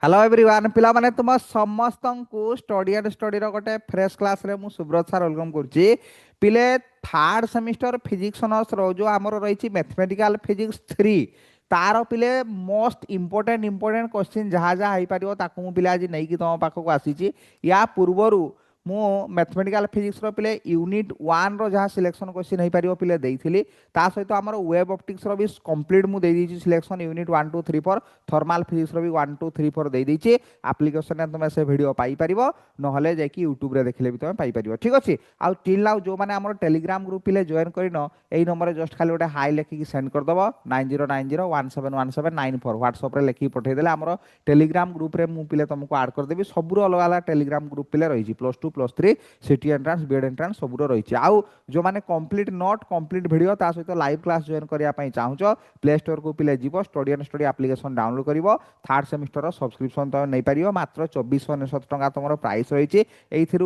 Hello everyone पिला माने तुम समस्त को स्टडी एंड स्टडी रो गोटे फ्रेश क्लास रे मु सुब्रत सर वेलकम करछि पिले थर्ड सेमिस्टर फिजिक्स ऑनर्स रो जो हमर रहिछि मैथमेटिकल फिजिक्स 3 तार पिले मोस्ट इंपोर्टेंट क्वेश्चन जहाँ जहाँ हो पार ताकू मु पिले आज नहीं तुम पाखक आसी या पूर्वर मु मैथमेटिकल फिजिक्स रो पिले यूनिट 1 रो जहाँ सिलेक्शन क्वेश्चन हो पार पिले देइथिली ता सहित हमर वेब ऑप्टिक्स रो भी कंप्लीट मु दे दीची सिलेक्शन यूनिट 1 2 3 4 थर्मल फिजिक्स रो भी 1 2 3 4 दे दीची एप्लिकेशन तुम से वीडियो पाई परिबो नहले जाकी यूट्यूब रे देखले भी तुम पाई परिबो ठीक अछि आ टिल नाउ जो माने हमर टेलीग्राम ग्रुप पिले जॉइन करिनो एई नंबर जस्ट खाली गोटे हाई लेखि सेंड कर दबो 9090171794 व्हाट्सएप रे लेखि पठै देले हमर टेलीग्राम ग्रुप रे मु पिले तुमको ऐड कर देबी सबुरो अलग अलग टेलीग्राम ग्रुप पिले रही +2 +3 सिटी एंट्रेंस बीएड एंट्रेंस सबुरो रही आउ जो माने कंप्लीट नॉट कंप्लीट वीडियो ता सहित लाइव क्लास जॉइन करिया पई चाहूचो प्ले स्टोर को पिले जीवो study and study application download करिवो थर्ड सेमिस्टर सब्सक्रिप्शन तुम नहीं पार मात्र 2499 टंका तुम प्राइस रही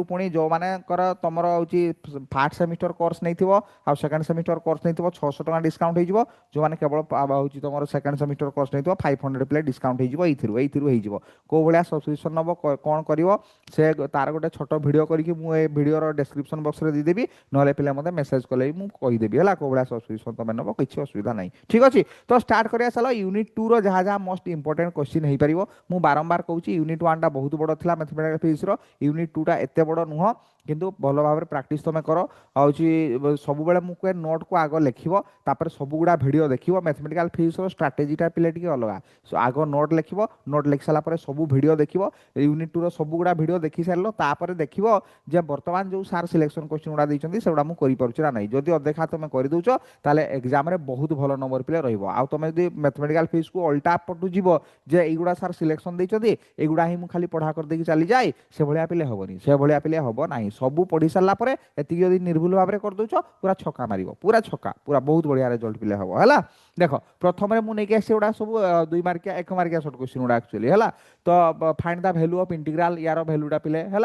पुणी जो मैंने तुम हूँ फास्ट सेमिस्टर कोर्स नहीं थो आ सेकेंड सेमिस्टर कोर्स नहीं थो 600 टंका डिस्काउंट हो जो मैंने केवल हूँ तुम सेकेंड सेमिस्टर कोर्स नहीं थो 500 प्ले डिस्काउंट हो कौ भाया सब्सक्रिप्शन नब कौन कर से तार गोटे छोट भिड कर डिस्क्रिप्शन बॉक्स में देदेवी ना पे मत मेसेज कले मुझेदेवी है कौ भाया सब्सक्रिप्शन तुम नब किसी असुविधा नहीं ठीक अच्छे तो स्टार्ट करिया चलो यूनिट 2 रो जहाँ जहाँ मोस्ट इंपोर्टेंट क्वेश्चन हो पार मु बारंबार कहूँ यूनिट 1 टा बहुत बड़ था मैथमेटिकल फिजिक्स रो यूनिट 2 टा एते बड़ नुह किंतु भल भाव में प्राक्ट तुम कर सब मुझे नोट को आग लिख सब गुड़ा भिड देख मैथमेटिकल फिजिक्स स्ट्राटेजीटा पे अलग आग नोट लिख नोट लिख सारापर सब भिड देख यूनिट 2 सब गुड़ा भिड देखी सारे देख बर्तमान जो सार सिलेक्शन क्वेश्चन गुड़ा देते से मुझे ना नहीं जदि अदेखा तुम करदौच एग्जाम बहुत भल नंबर पे रहा तुम जब मैथमेटिकल फिजिक्स को अल्टा पटु जीव जे युवा सार सिलेक्शन देते युवा ही मुझे पढ़ा कर चली जाए से भाया पिले हेनी से भाया पिले हम ना सबू पढ़ी सारापर ये निर्भुल भाव में करदे पूरा छक्का मार पूरा छक्का पूरा बहुत बढ़िया रिजल्ट पिले हम है देख प्रथम मुझे आसी गुड़ा सब 2 मार्किया 1 मार्किया सर्ट क्वेश्चन गुड़ा एक्चुअली है तो find the value of integral यार वैल्यूटा पिले है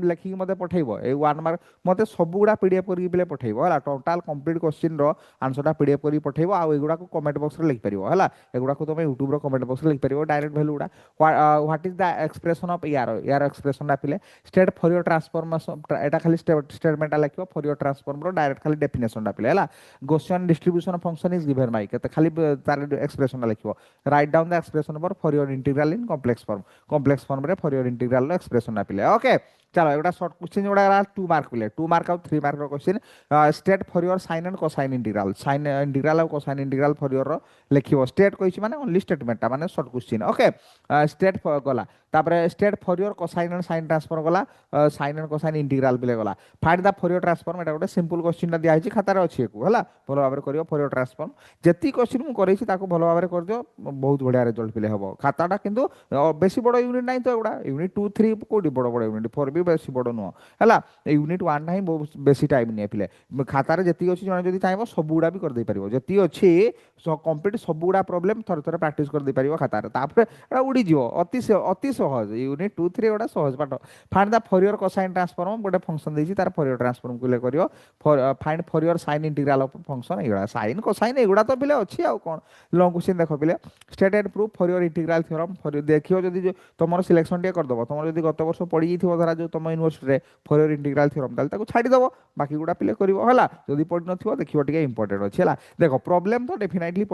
लिखिक मत पठेब ए 1 मार्क मत सब गुड़ा पीडीएफ करके पिले पठेब है टोटाल कंप्लीट क्वेश्चन रो आंसरटा पीडीएफ करके पठेब आ एगुड़ा को कमेंट बॉक्स में लिख पार है एगुड़ा को तुम यूट्यूब रो कमेंट बॉक्स में लिख पार डायरेक्ट वैल्यू गुड़ा what is the expression of यार एक्सप्रेशन पिले स्टेट फॉर योर ट्रांसफॉर्मेशन एटा खाली स्टेटमेंट लिखो फॉर योर ट्रांसफॉर्म रो डायरेक्ट खाली डेफिनेशन पिले है Gaussian distribution function is given by केते खाली तार एक्सप्रेशन लिखो write down the expression for your integral in complex form रे फॉर योर इंटीग्रल एक्सप्रेशन पिले ओके चलो एटा शॉर्ट क्वेश्चन जोड़ा 2 मार्क पिले 2 मार्क और 3 मार्क रो question state for your sine and cosine integral और कोसाइन इंटीग्रल फॉर योर लिखियो स्टेट कहिछि माने ओनली स्टेटमेंट माने शॉर्ट क्वेश्चन ओके स्टेट गला तापरे state for your cosine and sine transform गला साइन एंड कोसाइन इंटीग्रल पिले गला find the for your transform एटा गोटे सिंपल क्वेश्चन दिया है खाता रे अछि एको हला भलो भाबरे करियो फॉर योर ट्रांसफॉर्म जति क्वेश्चन मु करैछि ताको भलो भाबरे कर दियो बहुत बढ़िया रिजल्ट पिले हबो खाताटा किंतु बेसी बड़ यूनिट नाही तो एगुडा यूनिट 2 3 कोडी बड़ बड़ यूनिट 4 भी बेसी बड़ नुह है यूनिट 1 ना बेसी टाइम नहीं पिले खातार जी अच्छी जन जब चाहिए सब गुड़ा भी करदे पार जी अच्छी कंप्लीट सब गुड़ा प्रोब्लेम थर थर प्राक्ट करदे पार खातार उड़ी अति अति सहज यूनिट 2 3 गोटा सहज पाठ find the for your cosine transform गोटे फंक्शन देछि तार फॉर योर ट्रांसफॉर्म को करियो find for your sine integral of function एगुड़ा साइन कोसाइन एगुड़ा तो पिले अच्छी आउ कौन लॉन्ग क्वेश्चन देख पिले state and proof for your integral theorem for देखियो जदि तुम सिलेक्शन टे करदब तुम जदि गत वर्ष पढ़ी धरा जो तुम university for your integral theorem ताको छाड़ी दबो बाकी गुड़ा पिले करिवो हला जदि पढ़ नथिवो देखिवो टिके इंपोर्टेंट अछि हला देखो प्रॉब्लम तो डेफिनेटली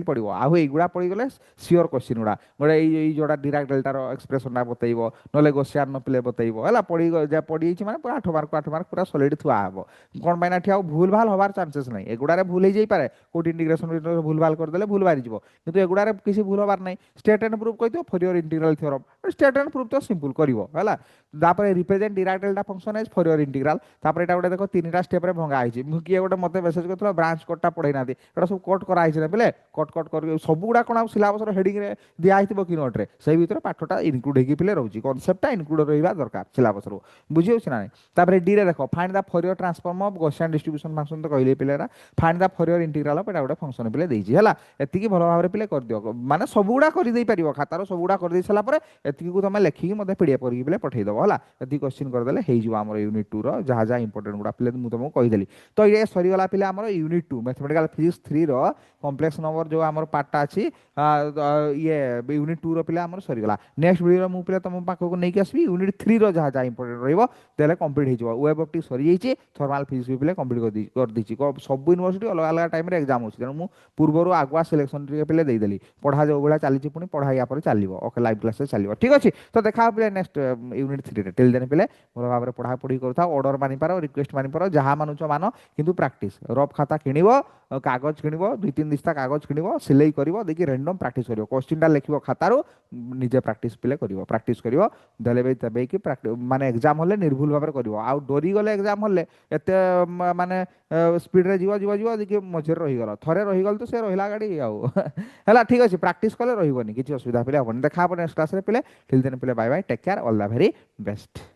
पड़िवो आउ एगुड़ा पड़ी गले श्योर क्वेश्चन गुड़ा गोटे ई जोड़ा डिराक डेल्टा रो एक्सप्रेशन ना बतैबो नले गोसियान न पिले बतैबो हला पड़ी छि माने 8 मार्क पूरा सॉलिड थुआ हबो कोन बाइना ठिया भूल भाल होबार चांसेस नहीं एगुड़ा रे भूल हे जाई पारे कोट इंटीग्रेशन भूल भाल कर देले भूल बारी जिवो किंतु एगुड़ा रे किसी भूल होबार नहीं स्टेट एंड प्रूफ कहितो for your integral theorem state and proof तो सिंपल करिवो हला तापर represent Dirac delta function is for your integral तापर एटा गोटे देखो 3टा स्टेप रे भंगा आइछि मु किए गोटे मते मेसेज करथलो ब्रांच कोडटा पढै नाथि एटा सब कोड करा आइछि ना बेले कोड कर सब गुडा कोन सिलेबस रो हेडिंग रे दिया आइथिबो कि नोट रे सेही भीतर पाठटा इनक्लूड हेकि पिले रहउछि कांसेप्टटा इनक्लूड रहिबा दरकार सिलेबस रो बुझियो छी ना नहीं तापर डी रे देखो find the for your transform of Gaussian distribution function तो कहले पिलेरा find the for your integral of एटा गोटे फंक्शन पिले देइछि हला एतिकी भलो भाबरे पिले कर दियो माने सब गुडा कर देई परिबो खातार सब गुडा कर देई सला परे एतिकी को तुम लिखिकी मत पीडीएफ करके पिले पठेदेव है ये क्वेश्चन करदे हो यूनिट 2 रो जहाँ जहाँ इंपोर्टेंट गुड़ा पिले मुझे तुमको कहीदेली तो ये सरीगला पिले आम यूनिट 2 मैथमेटिकल फिजिक्स 3 रो कॉम्प्लेक्स नंबर जो आम पार्टा अच्छी ये यूनिट 2 रो पिले आम सरीगला नेक्स्ट वीडियो मुझे पिले तुम पाखक नहीं आसबि यूनिट 3 रो जहाँ जहाँ इंपोर्टेंट रही कम्प्लीट हो वेब ऑप्टिक सरी जाइए थर्माल फिजिक्स भी पिले कम्प्लीट कर दीची सब यूनिवर्सिटी अलग अलग टाइम एग्जाम हो तेणु मुझे पूर्वर आगुआ सिलेक्शन पे देदेली पढ़ा जो भाई चली पुणी पढ़ा या चलो ओके लाइव क्लास चलो ठीक अच्छे तो देखा पे नेक्स्ट यूनिट 3 टिल देन पे भल भाव में पढ़ापढ़ी करूँ ऑर्डर मानिपार रिक्वेस्ट मानिपार जहाँ मानुच मान कि प्राक्टिस रफ खाता किणव कागज किणव 2-3 दिस्ता कागज किणव सिलाई कर देखिए रैंडम प्राक्टिस कर क्वेश्चन लिख खातार निजे प्राक्टिस पिले कर देले तबे कि माने एग्जाम होले निर्भुल भाव कर आउ डरी गले एग्जाम होले एते माने स्पीड रे जीवा देखिए मझे रहीगल थे रहीगल तो से रहा गाड़ी आउ है ठीक अच्छे प्राक्टिस कले रही किसी असुविधा पे हम देखा नेक्स्ट क्लास पिले टिल देन पिले bye bye take care all the very best.